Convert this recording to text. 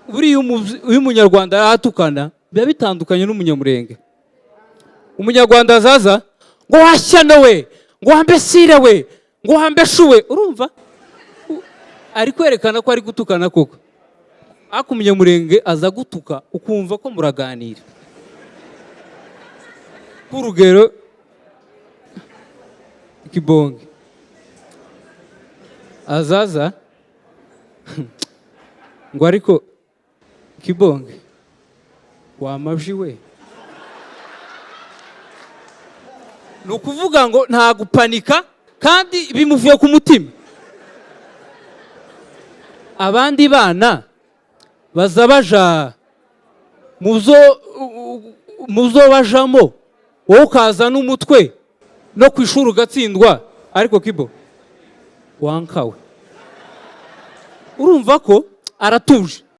buriya uyu munyarwanda yatukana biba bitandukanye n'umunyamurenge. Umunyarwanda azaza ngo washyana we, ngo wambesire we, ngo wambeshuwe, urumva ari kwerekana ko ari gutukana koko. Ariko umunyamurenge aza gutuka ukumva ko muraganira. Kurugero Kibonke azaza ngo ariko Kibonke wamavji we, ni ukuvuga ngo nta gupanika kandi bimuvuye ku mutima. Abandi bana baza baja muzo bajamo, wowe ukaza n'umutwe no kwishura ugatsindwa, ariko Kibo wankawe urumva ko aratuje.